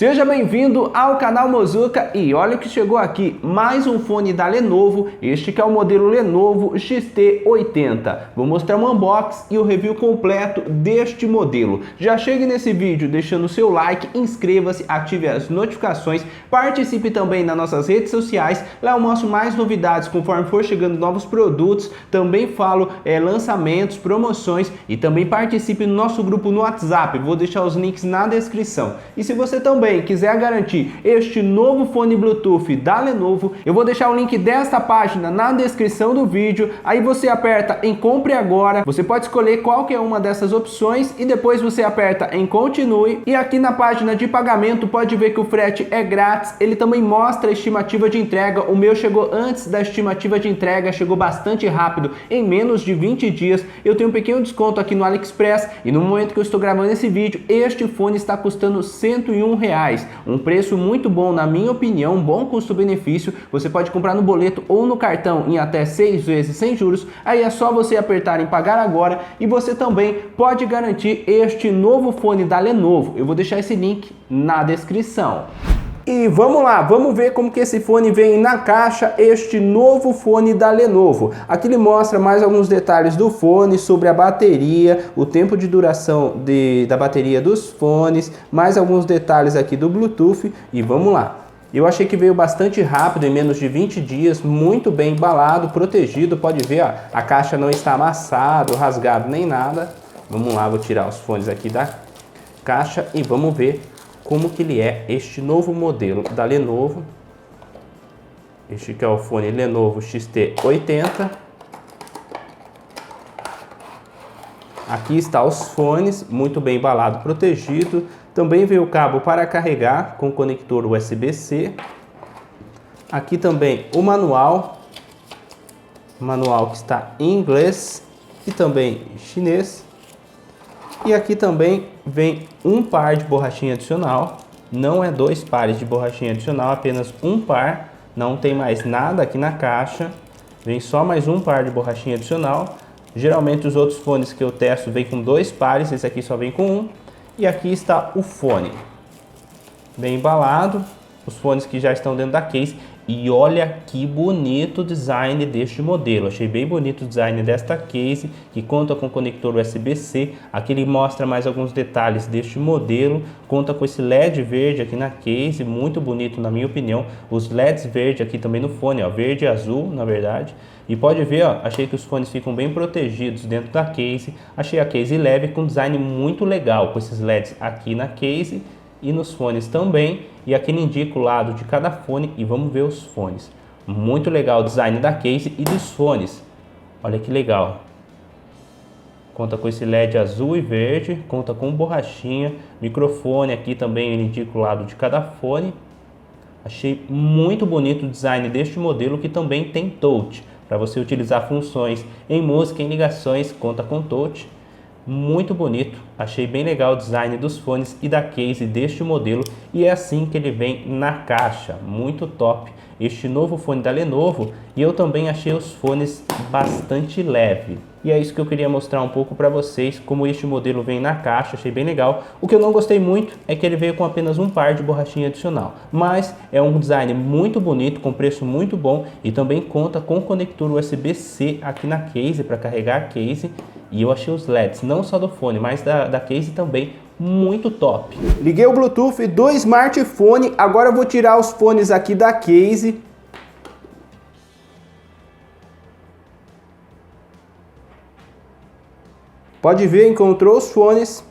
Seja bem-vindo ao canal Mozuka e olha o que chegou aqui, mais um fone da Lenovo, este que é o modelo Lenovo XT80. Vou mostrar um unboxing e o review completo deste modelo. Já chegue nesse vídeo deixando o seu like, inscreva-se, ative as notificações, participe também nas nossas redes sociais, lá eu mostro mais novidades conforme for chegando novos produtos, também falo lançamentos, promoções e também participe no nosso grupo no WhatsApp, vou deixar os links na descrição. E se você também quiser garantir este novo fone Bluetooth da Lenovo, eu vou deixar o link desta página na descrição do vídeo, aí você aperta em compre agora, você pode escolher qualquer uma dessas opções e depois você aperta em continue e aqui na página de pagamento pode ver que o frete é grátis, ele também mostra a estimativa de entrega, o meu chegou antes da estimativa de entrega, chegou bastante rápido, em menos de 20 dias, eu tenho um pequeno desconto aqui no AliExpress e no momento que eu estou gravando esse vídeo, este fone está custando R$101. Um preço muito bom, na minha opinião, um bom custo-benefício. Você pode comprar no boleto ou no cartão em até 6 vezes sem juros. Aí é só você apertar em pagar agora e você também pode garantir este novo fone da Lenovo. Eu vou deixar esse link na descrição. E vamos lá, vamos ver como que esse fone vem na caixa, este novo fone da Lenovo. Aqui ele mostra mais alguns detalhes do fone, sobre a bateria, o tempo de duração da bateria dos fones, mais alguns detalhes aqui do Bluetooth e vamos lá. Eu achei que veio bastante rápido, em menos de 20 dias, muito bem embalado, protegido, pode ver, ó, a caixa não está amassado, rasgado nem nada. Vamos lá, vou tirar os fones aqui da caixa e vamos ver como que ele é este novo modelo da Lenovo. Este que é o fone Lenovo XT80. Aqui está os fones, muito bem embalado, protegido. Também veio o cabo para carregar com conector USB-C. Aqui também o manual que está em inglês e também chinês. E aqui também vem um par de borrachinha adicional, não é 2 pares de borrachinha adicional, apenas um par, não tem mais nada aqui na caixa, vem só mais um par de borrachinha adicional. Geralmente os outros fones que eu testo vem com 2 pares, esse aqui só vem com um. E aqui está o fone, bem embalado, os fones que já estão dentro da case. E olha que bonito o design deste modelo, achei bem bonito o design desta case, que conta com conector USB-C, aqui ele mostra mais alguns detalhes deste modelo, conta com esse LED verde aqui na case, muito bonito na minha opinião, os LEDs verde aqui também no fone, ó, verde e azul na verdade, e pode ver, ó, achei que os fones ficam bem protegidos dentro da case, achei a case leve com design muito legal, com esses LEDs aqui na case, e nos fones também, e aqui ele indica o lado de cada fone e vamos ver os fones. Muito legal o design da case e dos fones. Olha que legal. Conta com esse LED azul e verde, conta com borrachinha, microfone aqui também ele indica o lado de cada fone. Achei muito bonito o design deste modelo que também tem touch, para você utilizar funções em música, em ligações, conta com touch. Muito bonito, achei bem legal o design dos fones e da case deste modelo e é assim que ele vem na caixa, muito top este novo fone da Lenovo. E eu também achei os fones bastante leve e é isso que eu queria mostrar um pouco para vocês, como este modelo vem na caixa, achei bem legal. O que eu não gostei muito é que ele veio com apenas um par de borrachinha adicional, mas é um design muito bonito, com preço muito bom e também conta com conector USB-C aqui na case para carregar a case. E eu achei os LEDs, não só do fone, mas da case também, muito top. Liguei o Bluetooth do smartphone, agora eu vou tirar os fones aqui da case. Pode ver, encontrou os fones.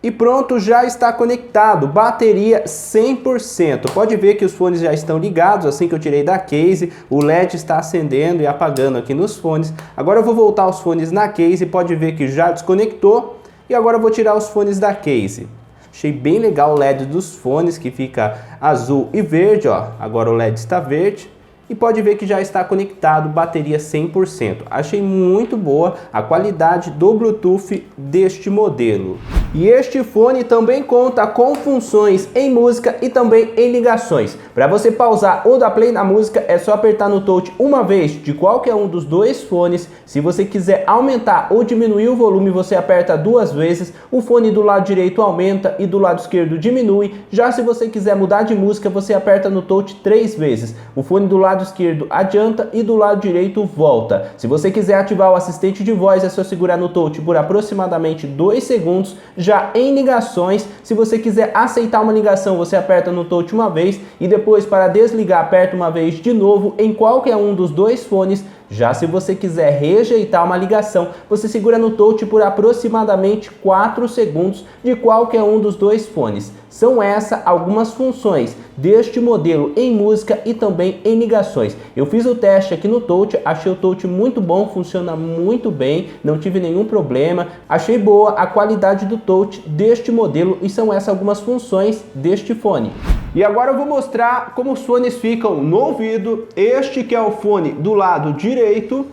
E pronto, já está conectado, bateria 100%. Pode ver que os fones já estão ligados, assim que eu tirei da case, o LED está acendendo e apagando aqui nos fones. Agora eu vou voltar os fones na case, pode ver que já desconectou. E agora eu vou tirar os fones da case. Achei bem legal o LED dos fones, que fica azul e verde, ó. Agora o LED está verde. e pode ver que já está conectado, bateria 100%. Achei muito boa a qualidade do Bluetooth deste modelo. E este fone também conta com funções em música e também em ligações. Para você pausar ou dar play na música, é só apertar no touch uma vez de qualquer um dos dois fones. Se você quiser aumentar ou diminuir o volume, você aperta duas vezes. O fone do lado direito aumenta e do lado esquerdo diminui. Já se você quiser mudar de música, você aperta no touch 3 vezes. O fone do lado esquerdo adianta e do lado direito volta. Se você quiser ativar o assistente de voz, é só segurar no touch por aproximadamente 2 segundos. Já em ligações, se você quiser aceitar uma ligação, você aperta no touch uma vez e depois, para desligar, aperta uma vez de novo em qualquer um dos dois fones. Já se você quiser rejeitar uma ligação, você segura no touch por aproximadamente 4 segundos de qualquer um dos dois fones. São essas algumas funções deste modelo em música e também em ligações. Eu fiz o teste aqui no touch, achei o touch muito bom, funciona muito bem, não tive nenhum problema. Achei boa a qualidade do touch deste modelo e são essas algumas funções deste fone. E agora eu vou mostrar como os fones ficam no ouvido. Este que é o fone do lado direito.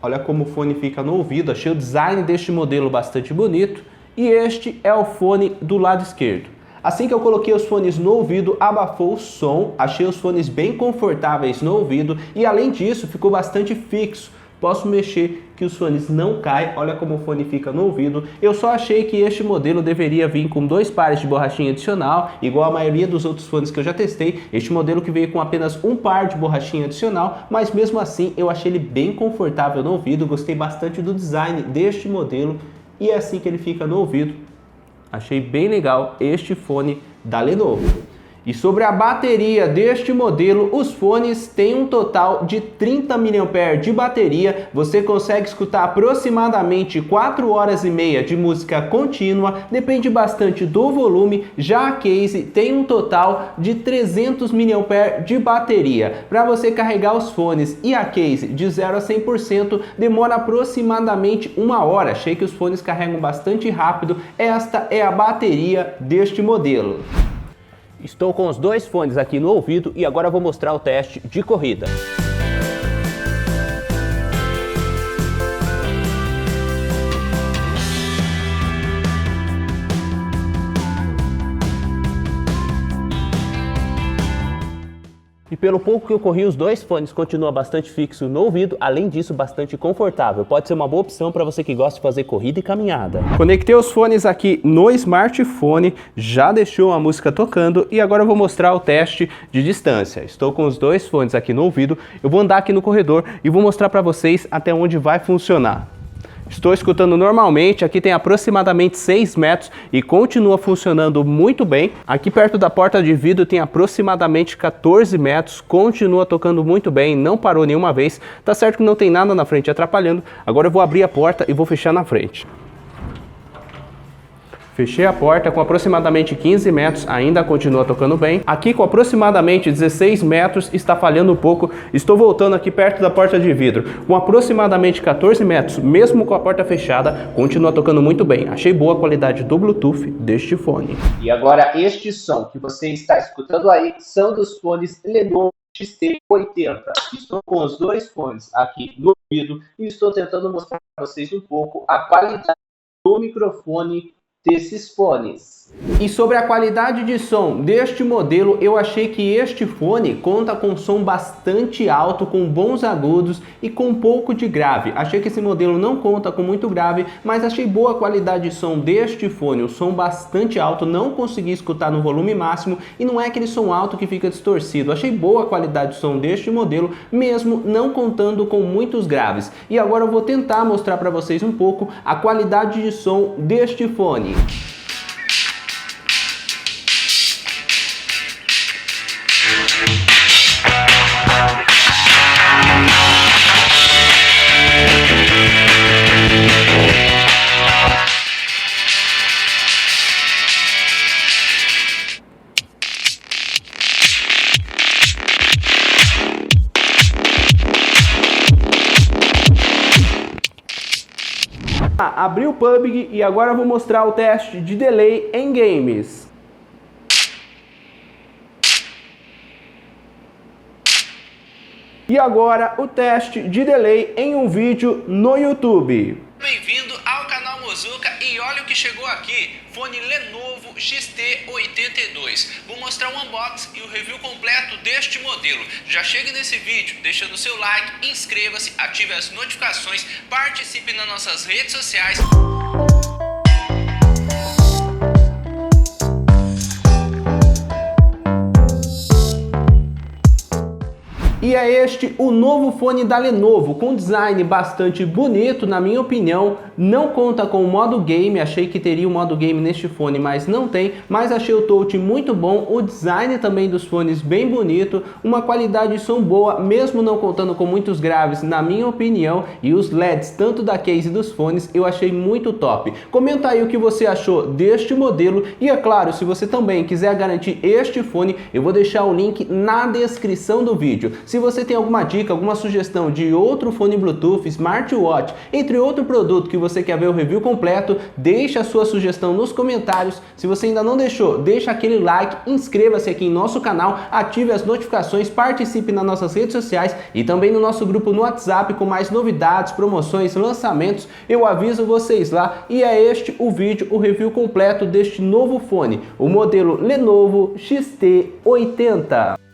Olha como o fone fica no ouvido. Achei o design deste modelo bastante bonito. E este é o fone do lado esquerdo. Assim que eu coloquei os fones no ouvido, abafou o som. Achei os fones bem confortáveis no ouvido. E além disso, ficou bastante fixo. Posso mexer que os fones não caem, olha como o fone fica no ouvido. Eu só achei que este modelo deveria vir com 2 pares de borrachinha adicional, igual a maioria dos outros fones que eu já testei. Este modelo que veio com apenas 1 par de borrachinha adicional, mas mesmo assim eu achei ele bem confortável no ouvido, gostei bastante do design deste modelo e é assim que ele fica no ouvido. Achei bem legal este fone da Lenovo. E sobre a bateria deste modelo, os fones têm um total de 30 mAh de bateria. Você consegue escutar aproximadamente 4 horas e meia de música contínua, depende bastante do volume. Já a case tem um total de 300 mAh de bateria. Para você carregar os fones e a case de 0 a 100% demora aproximadamente 1 hora. Achei que os fones carregam bastante rápido. Esta é a bateria deste modelo. Estou com os dois fones aqui no ouvido e agora vou mostrar o teste de corrida. E pelo pouco que eu corri, os dois fones continuam bastante fixo no ouvido, além disso bastante confortável. Pode ser uma boa opção para você que gosta de fazer corrida e caminhada. Conectei os fones aqui no smartphone, já deixou a música tocando e agora eu vou mostrar o teste de distância. Estou com os dois fones aqui no ouvido, eu vou andar aqui no corredor e vou mostrar para vocês até onde vai funcionar. Estou escutando normalmente, aqui tem aproximadamente 6 metros e continua funcionando muito bem. Aqui perto da porta de vidro tem aproximadamente 14 metros, continua tocando muito bem, não parou nenhuma vez. Tá certo que não tem nada na frente atrapalhando, agora eu vou abrir a porta e vou fechar na frente. Fechei a porta com aproximadamente 15 metros, ainda continua tocando bem. Aqui com aproximadamente 16 metros está falhando um pouco. Estou voltando aqui perto da porta de vidro. Com aproximadamente 14 metros, mesmo com a porta fechada, continua tocando muito bem. Achei boa a qualidade do Bluetooth deste fone. E agora este som que você está escutando aí são dos fones Lenovo XT80. Estou com os dois fones aqui no ouvido e estou tentando mostrar para vocês um pouco a qualidade do microfone desses fones. E sobre a qualidade de som deste modelo, eu achei que este fone conta com som bastante alto, com bons agudos e com pouco de grave. Achei que esse modelo não conta com muito grave, mas achei boa a qualidade de som deste fone, o som bastante alto, não consegui escutar no volume máximo e não é aquele som alto que fica distorcido. Achei boa a qualidade de som deste modelo, mesmo não contando com muitos graves. E agora eu vou tentar mostrar para vocês um pouco a qualidade de som deste fone. Abri o PUBG e agora eu vou mostrar o teste de delay em games. E agora o teste de delay em um vídeo no YouTube. Bem-vindo ao canal Mozuka e olha o que chegou aqui, fone Lenovo XT82. Vou mostrar um unboxing e o review completo deste modelo. Já chegue nesse vídeo deixando o seu like, inscreva-se, ative as notificações, participe nas nossas redes sociais. E é este o novo fone da Lenovo, com design bastante bonito, na minha opinião. Não conta com o modo game, achei que teria o modo game neste fone, mas não tem. Mas achei o touch muito bom, o design também dos fones bem bonito, uma qualidade de som boa, mesmo não contando com muitos graves, na minha opinião. E os LEDs, tanto da case dos fones, eu achei muito top. Comenta aí o que você achou deste modelo. E é claro, se você também quiser garantir este fone, eu vou deixar o link na descrição do vídeo. Se você tem alguma dica, alguma sugestão de outro fone Bluetooth, smartwatch, entre outro produto que você quer ver o review completo, deixa a sua sugestão nos comentários. Se você ainda não deixou, deixa aquele like, inscreva-se aqui em nosso canal, ative as notificações, participe nas nossas redes sociais e também no nosso grupo no WhatsApp com mais novidades, promoções, lançamentos. Eu aviso vocês lá. E é este o vídeo, o review completo deste novo fone, o modelo Lenovo XT80.